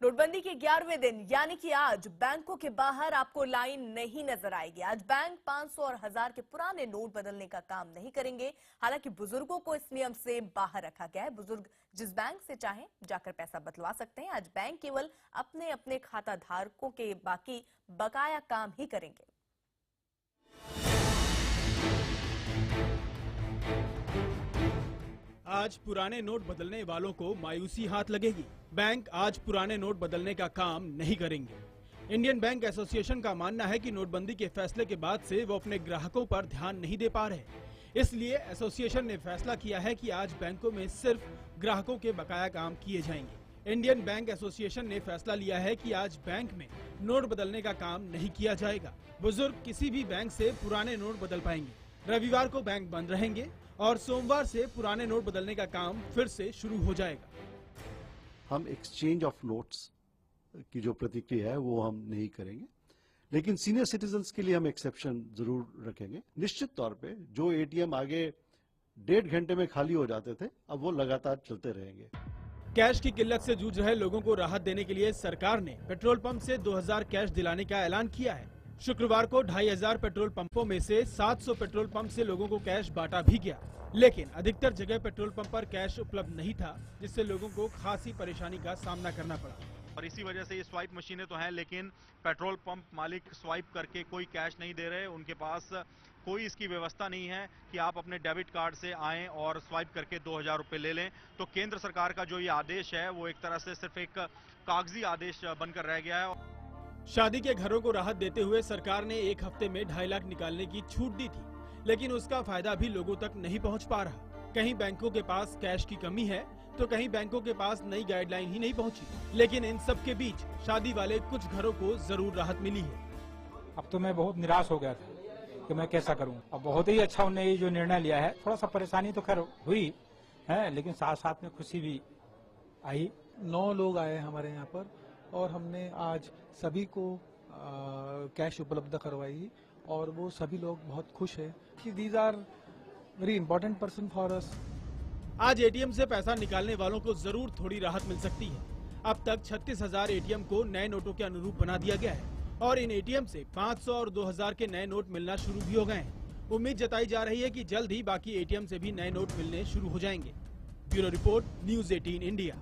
नोटबंदी के 11वें दिन यानी कि आज बैंकों के बाहर आपको लाइन नहीं नजर आएगी। आज बैंक 500 और 1000 के पुराने नोट बदलने का काम नहीं करेंगे। हालांकि बुजुर्गों को इस नियम से बाहर रखा गया है। बुजुर्ग जिस बैंक से चाहें जाकर पैसा बदलवा सकते हैं। आज बैंक केवल अपने अपने खाता धारकों के बाकी बकाया काम ही करेंगे। आज पुराने नोट बदलने वालों को मायूसी हाथ लगेगी। बैंक आज पुराने नोट बदलने का काम नहीं करेंगे। इंडियन बैंक एसोसिएशन का मानना है कि नोटबंदी के फैसले के बाद से वो अपने ग्राहकों पर ध्यान नहीं दे पा रहे। इसलिए एसोसिएशन ने फैसला किया है कि आज बैंकों में सिर्फ ग्राहकों के बकाया काम किए जाएंगे। इंडियन बैंक एसोसिएशन ने फैसला लिया है कि आज बैंक में नोट बदलने का काम नहीं किया जाएगा। बुजुर्ग किसी भी बैंक से पुराने नोट बदल पाएंगे। रविवार को बैंक बंद रहेंगे और सोमवार से पुराने नोट बदलने का काम फिर से शुरू हो जाएगा। हम एक्सचेंज ऑफ नोट्स की जो प्रतिक्रिया है वो हम नहीं करेंगे, लेकिन सीनियर सिटीजन्स के लिए हम एक्सेप्शन जरूर रखेंगे। निश्चित तौर पे जो एटीएम आगे 1.5 घंटे में खाली हो जाते थे, अब वो लगातार चलते रहेंगे। कैश की किल्लत से जूझ रहे लोगों को राहत देने के लिए सरकार ने पेट्रोल पंप से 2000 कैश दिलाने का ऐलान किया है। शुक्रवार को 2500 पेट्रोल पंपों में से 700 पेट्रोल पंप से लोगों को कैश बांटा भी गया, लेकिन अधिकतर जगह पेट्रोल पंप पर कैश उपलब्ध नहीं था, जिससे लोगों को खासी परेशानी का सामना करना पड़ा। और इसी वजह से ये स्वाइप मशीनें तो हैं, लेकिन पेट्रोल पंप मालिक स्वाइप करके कोई कैश नहीं दे रहे। उनके पास कोई इसकी व्यवस्था नहीं है कि आप अपने डेबिट कार्ड से आएं और स्वाइप करके 2000 रुपए ले लें। तो केंद्र सरकार का जो ये आदेश है वो एक तरह से सिर्फ एक कागजी आदेश बनकर रह गया है। शादी के घरों को राहत देते हुए सरकार ने 1 हफ्ते में 2.5 लाख निकालने की छूट दी थी, लेकिन उसका फायदा भी लोगों तक नहीं पहुंच पा रहा। कहीं बैंकों के पास कैश की कमी है तो कहीं बैंकों के पास नई गाइडलाइन ही नहीं पहुंची। लेकिन इन सब के बीच शादी वाले कुछ घरों को जरूर राहत मिली है। अब तो मैं बहुत निराश हो गया था कि मैं कैसा करूं। अब बहुत ही अच्छा उन्होंने ये जो निर्णय लिया है। थोड़ा सा परेशानी तो खैर हुई है, लेकिन साथ साथ में खुशी भी आई। 9 लोग आए हमारे यहाँ पर और हमने आज सभी को कैश उपलब्ध करवाई और वो सभी लोग बहुत खुश हैं कि these are very important person for us. आज एटीएम से पैसा निकालने वालों को जरूर थोड़ी राहत मिल सकती है। अब तक 36,000 एटीएम को नए नोटों के अनुरूप बना दिया गया है और इन एटीएम से 500 और 2000 के नए नोट मिलना शुरू भी हो गए हैं। उम्मीद जताई जा रही है कि जल्द ही बाकी एटीएम से भी नए नोट मिलने शुरू हो जाएंगे। Bureau report, news 18 India.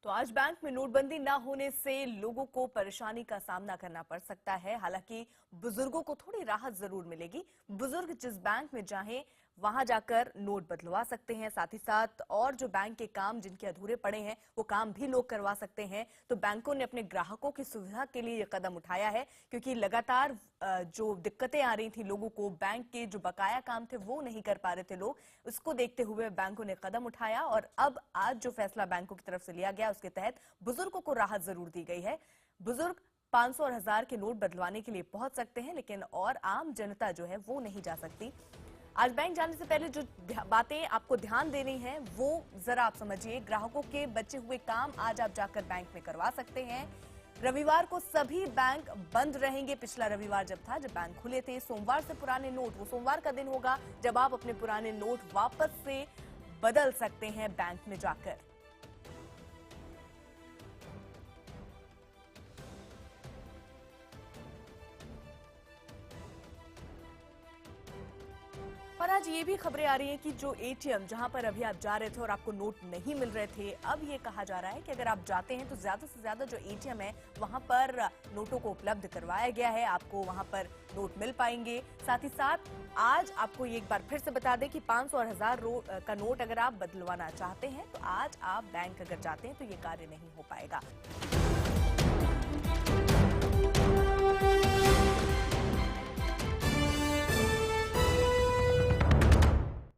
तो आज बैंक में नोटबंदी न होने से लोगों को परेशानी का सामना करना पड़ सकता है। हालांकि बुजुर्गों को थोड़ी राहत जरूर मिलेगी। बुजुर्ग जिस बैंक में चाहें वहां जाकर नोट बदलवा सकते हैं। साथ ही साथ और जो बैंक के काम जिनके अधूरे पड़े हैं वो काम भी लोग करवा सकते हैं। तो बैंकों ने अपने ग्राहकों की सुविधा के लिए ये कदम उठाया है, क्योंकि लगातार जो दिक्कतें आ रही थी लोगों को, बैंक के जो बकाया काम थे वो नहीं कर पा रहे थे लोग, उसको देखते हुए बैंकों ने कदम उठाया। और अब आज जो फैसला बैंकों की तरफ से लिया गया उसके तहत बुजुर्गों को राहत जरूर दी गई है। बुजुर्ग 500 और 1000 के नोट बदलवाने के लिए पहुंच सकते हैं, लेकिन और आम जनता जो है वो नहीं जा सकती। आज बैंक जाने से पहले जो बातें आपको ध्यान देनी है वो जरा आप समझिए। ग्राहकों के बचे हुए काम आज आप जाकर बैंक में करवा सकते हैं। रविवार को सभी बैंक बंद रहेंगे। पिछला रविवार जब था, जब बैंक खुले थे, सोमवार से पुराने नोट, वो सोमवार का दिन होगा जब आप अपने पुराने नोट वापस से बदल सकते हैं बैंक में जाकर। पर आज ये भी खबरें आ रही हैं कि जो एटीएम जहां पर अभी आप जा रहे थे और आपको नोट नहीं मिल रहे थे, अब ये कहा जा रहा है कि अगर आप जाते हैं तो ज्यादा से ज्यादा जो एटीएम है वहां पर नोटों को उपलब्ध करवाया गया है। आपको वहां पर नोट मिल पाएंगे। साथ ही साथ आज आपको ये एक बार फिर से बता दें कि 500 और 1000 का नोट अगर आप बदलवाना चाहते हैं तो आज आप बैंक अगर जाते हैं तो ये कार्य नहीं हो पाएगा।